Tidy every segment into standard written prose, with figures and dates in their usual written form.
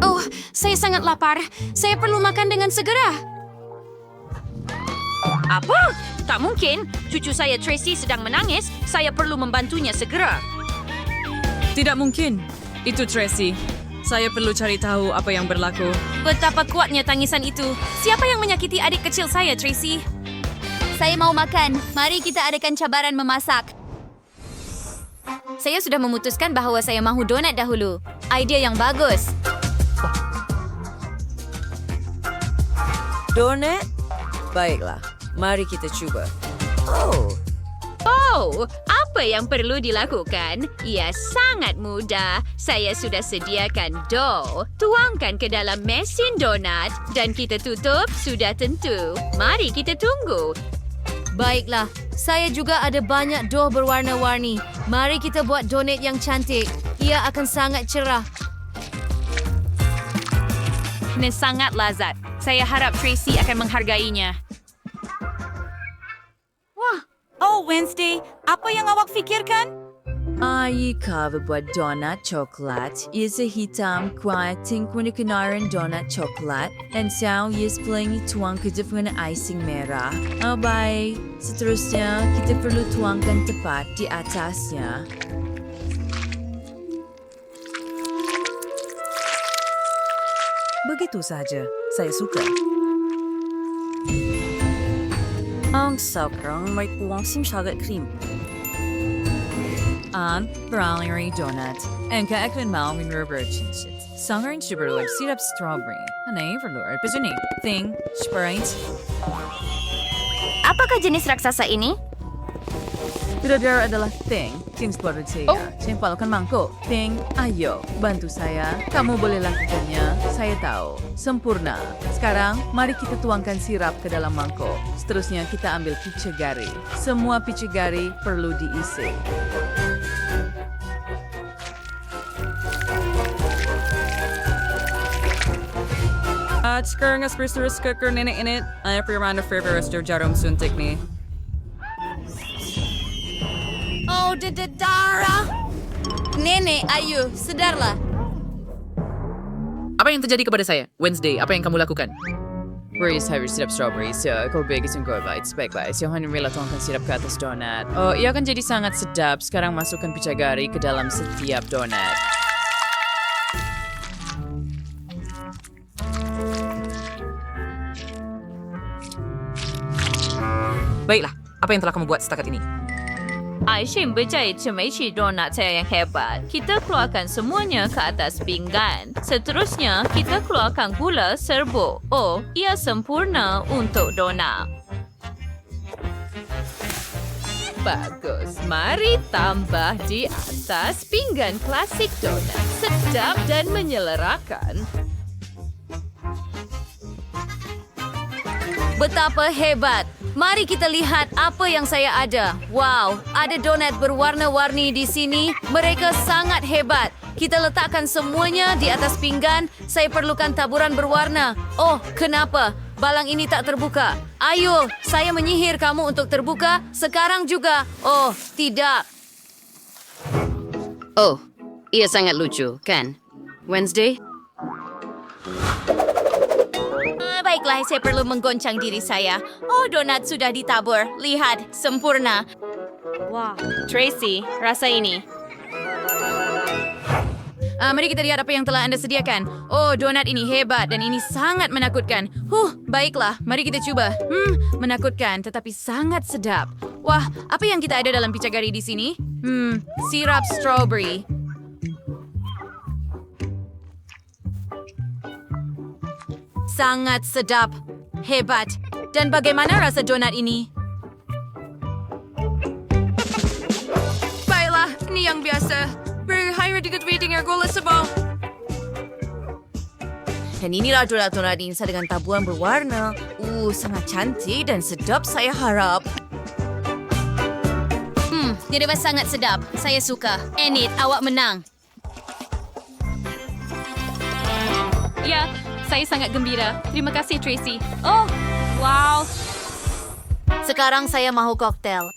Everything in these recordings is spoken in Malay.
Oh, saya sangat lapar. Saya perlu makan dengan segera. Apa? Tak mungkin. Cucu saya Tracy sedang menangis. Saya perlu membantunya segera. Tidak mungkin. Itu Tracy. Saya perlu cari tahu apa yang berlaku. Betapa kuatnya tangisan itu. Siapa yang menyakiti adik kecil saya, Tracy? Saya mau makan. Mari kita adakan cabaran memasak. Saya sudah memutuskan bahawa saya mahu donat dahulu. Idea yang bagus. Donat? Baiklah, mari kita cuba. Oh, apa yang perlu dilakukan? Ia sangat mudah. Saya sudah sediakan dough. Tuangkan ke dalam mesin donat dan kita tutup sudah tentu. Mari kita tunggu. Baiklah, saya juga ada banyak dough berwarna-warni. Mari kita buat donat yang cantik. Ia akan sangat cerah. Ini sangat lazat. Saya harap Tracy akan menghargainya. Oh, Wednesday, apa yang awak fikirkan? Jika buat donat coklat, isa hitam kuating kenaran donat coklat dan saus pelangi tuang ke depan icing merah. Baik, seterusnya kita perlu tuangkan tepat di atasnya. Begitu saja. Saya suka. Ang sakrang may puwang simsagat cream. Ang brownie donut. En kaeklan mau min rubber chinchit. Sangarin sugarloaf syrup strawberry. Anay verloor pizuni. Thing, Sprite. Apakah jenis raksasa ini? Bidadara adalah Thing. Thing Sploratea. Simpalkan mangkok. Thing, ayo, bantu saya. Kamu boleh lakukannya. Saya tahu. Sempurna. Sekarang, mari kita tuangkan sirap ke dalam mangkok. Seterusnya kita ambil pichagari. Semua pichagari perlu diisi. At sekarang terus cooker nenek-nenek. Ay pirmano favorite jarum suntik ni. Oh, Dara! Nenek, ayo, sedarlah. Apa yang terjadi kepada saya? Wednesday, apa yang kamu lakukan? Raise heavy syrup strawberry. So, kau bagi sungguh bites. Baiklah, siapa yang tuangkan sirup ke atas donat. Oh, ia akan jadi sangat sedap. Sekarang masukkan pichagari ke dalam setiap donat. Baiklah, apa yang telah kamu buat setakat ini? Aisyah berjaya cemeci donat saya yang hebat. Kita keluarkan semuanya ke atas pinggan. Seterusnya, kita keluarkan gula serbuk. Oh, ia sempurna untuk donat. Bagus. Mari tambah di atas pinggan klasik donat. Sedap dan menyelerakan. Betapa hebat. Mari kita lihat apa yang saya ada. Wow, ada donat berwarna-warni di sini. Mereka sangat hebat. Kita letakkan semuanya di atas pinggan. Saya perlukan taburan berwarna. Oh, kenapa? Balang ini tak terbuka. Ayo, saya menyihir kamu untuk terbuka. Sekarang juga. Oh, tidak. Oh, ia sangat lucu, kan? Wednesday? Baiklah, saya perlu menggoncang diri saya. Oh, donat sudah ditabur. Lihat, sempurna. Wah, Tracy, rasa ini. Mari kita lihat apa yang telah Anda sediakan. Oh, donat ini hebat dan ini sangat menakutkan. Baiklah, mari kita coba. Menakutkan tetapi sangat sedap. Wah, apa yang kita ada dalam pichagari di sini? Sirap strawberry. Sangat sedap, hebat. Dan bagaimana rasa donat ini? Baiklah, ini yang biasa. Berhayar dengan rating yang gula sebal. Dan inilah donat-donat Insa dengan tabuhan berwarna. Sangat cantik dan sedap saya harap. Dia sangat sedap. Saya suka. Enid, awak menang. Ya, saya sangat gembira. Terima kasih, Tracy. Oh, wow. Sekarang saya mahu koktel.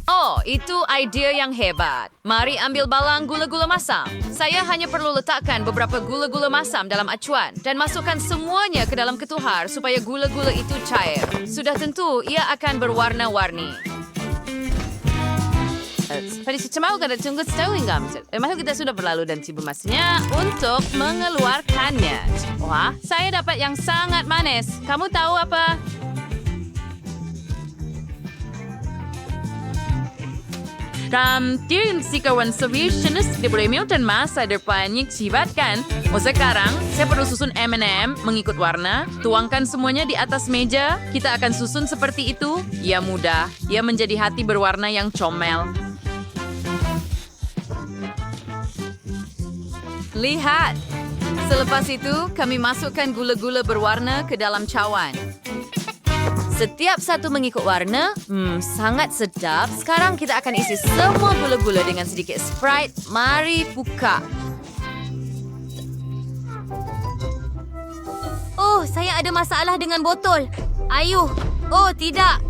Oh, Oh, itu idea yang hebat. Mari ambil balang gula-gula masam. Saya hanya perlu letakkan beberapa gula-gula masam dalam acuan dan masukkan semuanya ke dalam ketuhar supaya gula-gula itu cair. Sudah tentu ia akan berwarna-warni. Pada secemau kada tunggu setahun hingga masuk kita sudah berlalu dan tiba masanya untuk mengeluarkannya. Wah, saya dapat yang sangat manis. Kamu tahu apa? Din si kawan solutionist di premium dan masa depannya cibatkan. Sekarang saya perlu susun M&M mengikut warna. Tuangkan semuanya di atas meja. Kita akan susun seperti itu. Ia mudah. Ia menjadi hati berwarna yang comel. Lihat. Selepas itu, kami masukkan gula-gula berwarna ke dalam cawan. Setiap satu mengikut warna, sangat sedap. Sekarang kita akan isi semua gula-gula dengan sedikit Sprite. Mari buka. Oh, saya ada masalah dengan botol. Ayuh. Oh, tidak.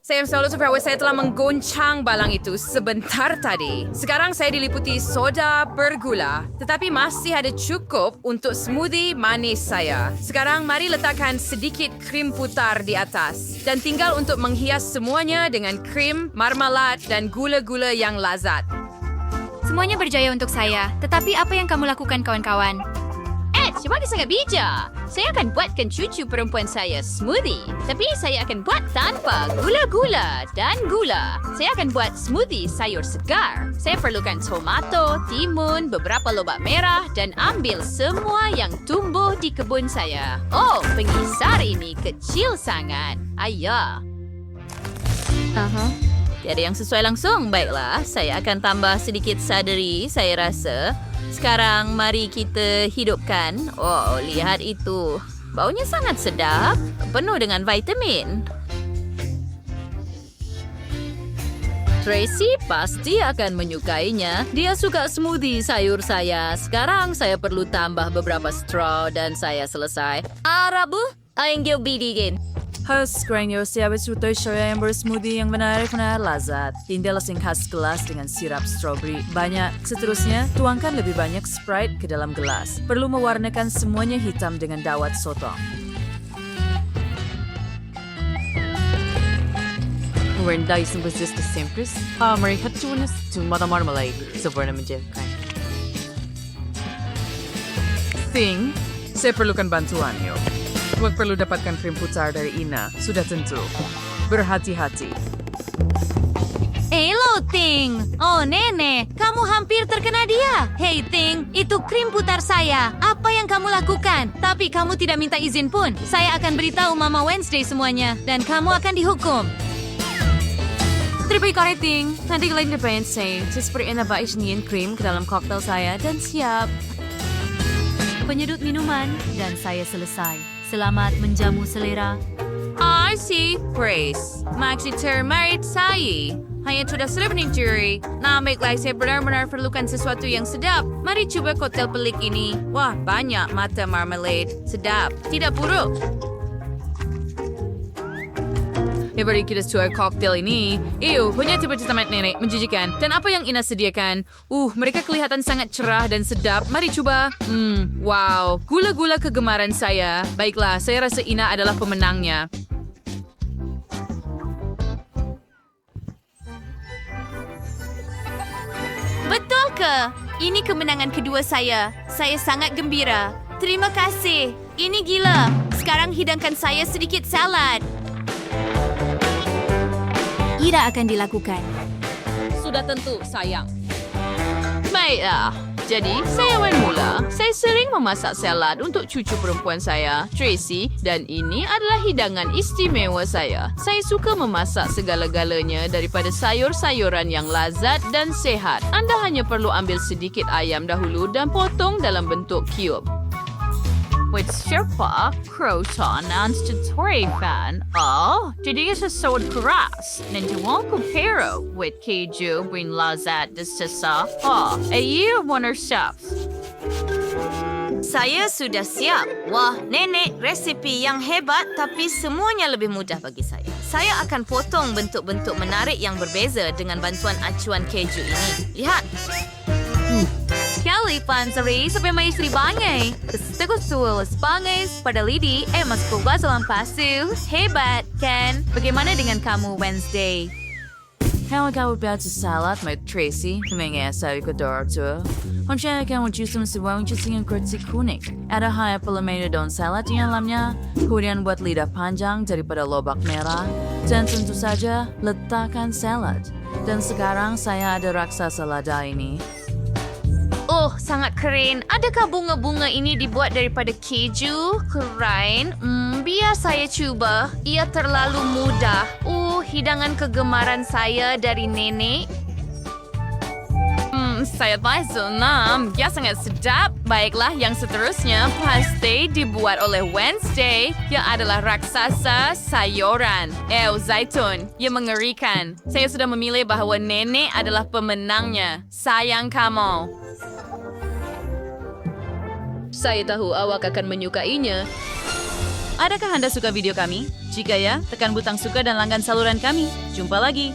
Saya selalu supaya saya telah menggoncang balang itu sebentar tadi. Sekarang saya diliputi soda bergula, tetapi masih ada cukup untuk smoothie manis saya. Sekarang mari letakkan sedikit krim putar di atas. Dan tinggal untuk menghias semuanya dengan krim, marmalad dan gula-gula yang lazat. Semuanya berjaya untuk saya. Tetapi apa yang kamu lakukan, kawan-kawan? Cuma sangat bijak. Saya akan buatkan cucu perempuan saya smoothie. Tapi saya akan buat tanpa gula-gula dan gula. Saya akan buat smoothie sayur segar. Saya perlukan tomato, timun, beberapa lobak merah dan ambil semua yang tumbuh di kebun saya. Oh, pengisar ini kecil sangat. Ayah. Tiada yang sesuai langsung. Baiklah, saya akan tambah sedikit celery, saya rasa. Sekarang mari kita hidupkan. Oh, lihat itu. Baunya sangat sedap. Penuh dengan vitamin. Tracy pasti akan menyukainya. Dia suka smoothie sayur saya. Sekarang saya perlu tambah beberapa straw dan saya selesai. Arabu? Ang bidigin. Sekarang siapa sutai saya yang bersmoothie yang benar-benar lazat. Tinggal lasing khas gelas dengan sirap strawberry. Banyak. Seterusnya, tuangkan lebih banyak Sprite ke dalam gelas. Perlu mewarnakan semuanya hitam dengan dawat sotong. Rendah simbasis de simples. Mereka tunas tumada marmalade. Sebenarnya menjadikan. Thing, saya perlukan bantuannya. Huwag perlu dapatkan krim putar dari Ina. Sudah tentu. Berhati-hati. Hello, Ting. Oh, Nenek. Kamu hampir terkena dia. Hey, Ting. Itu krim putar saya. Apa yang kamu lakukan? Tapi kamu tidak minta izin pun. Saya akan beritahu Mama Wednesday semuanya. Dan kamu akan dihukum. Terbaik kare Ting. Nanti kalian depan saya. Seperti nabak isiniin krim ke dalam koktel saya dan siap. Penyedut minuman dan saya selesai. Selamat menjamu selera. I see. Grace. Maxi termerit saya. Hanya sudah serap mencuri. Nah, baiklah saya benar-benar perlukan sesuatu yang sedap. Mari coba koktel pelik ini. Wah, banyak mata marmalade. Sedap. Tidak buruk. Mari kita coba koktel ini. Punya tiba-tiba tamat nenek. Menjijikan. Dan apa yang Ina sediakan? Mereka kelihatan sangat cerah dan sedap. Mari coba. Wow. Gula-gula kegemaran saya. Baiklah, saya rasa Ina adalah pemenangnya. Betul ke? Ini kemenangan kedua saya. Saya sangat gembira. Terima kasih. Ini gila. Sekarang hidangkan saya sedikit salad. Tidak akan dilakukan. Sudah tentu, sayang. Baiklah. Jadi, saya awal mula. Saya sering memasak salad untuk cucu perempuan saya, Tracy, dan ini adalah hidangan istimewa saya. Saya suka memasak segala-galanya daripada sayur-sayuran yang lazat dan sehat. Anda hanya perlu ambil sedikit ayam dahulu dan potong dalam bentuk cube. With siapa, croton, and fan. Jadi isa sod keras. Nandiwang ko pero with keju bring lazat de sisa. Ayi warner chefs. Saya sudah siap. Wah, nenek, resipi yang hebat tapi semuanya lebih mudah bagi saya. Saya akan potong bentuk-bentuk menarik yang berbeza dengan bantuan acuan keju ini. Lihat. Kelly Pansari sampai may istri bangay. Gusto-gusto bangay pada lidi mas kugas dalam pasu. Hebat, Ken. Bagaimana dengan kamu, Wednesday? How ikaw about sa salad may Tracy, humingi sa ikador to. Hunsiya ka mo jusum si wawang jusing ang kurtsi kunik. Ada haya palamay don salad yang alam niya. Kemudian buat lidah panjang daripada lobak merah. Dan tentu saja letakkan salad. Dan sekarang saya ada raksasa lada ini. Oh, sangat keren. Adakah bunga-bunga ini dibuat daripada keju? Keren. Biar saya cuba. Ia terlalu mudah. Hidangan kegemaran saya dari nenek. Saya tahu senang. Ya, sangat sedap. Baiklah, yang seterusnya pasti dibuat oleh Wednesday. Ia adalah raksasa sayuran. Zaitun. Ia mengerikan. Saya sudah memilih bahawa nenek adalah pemenangnya. Sayang kamu. Saya tahu awak akan menyukainya. Adakah Anda suka video kami? Jika ya, tekan butang suka dan langgan saluran kami. Jumpa lagi.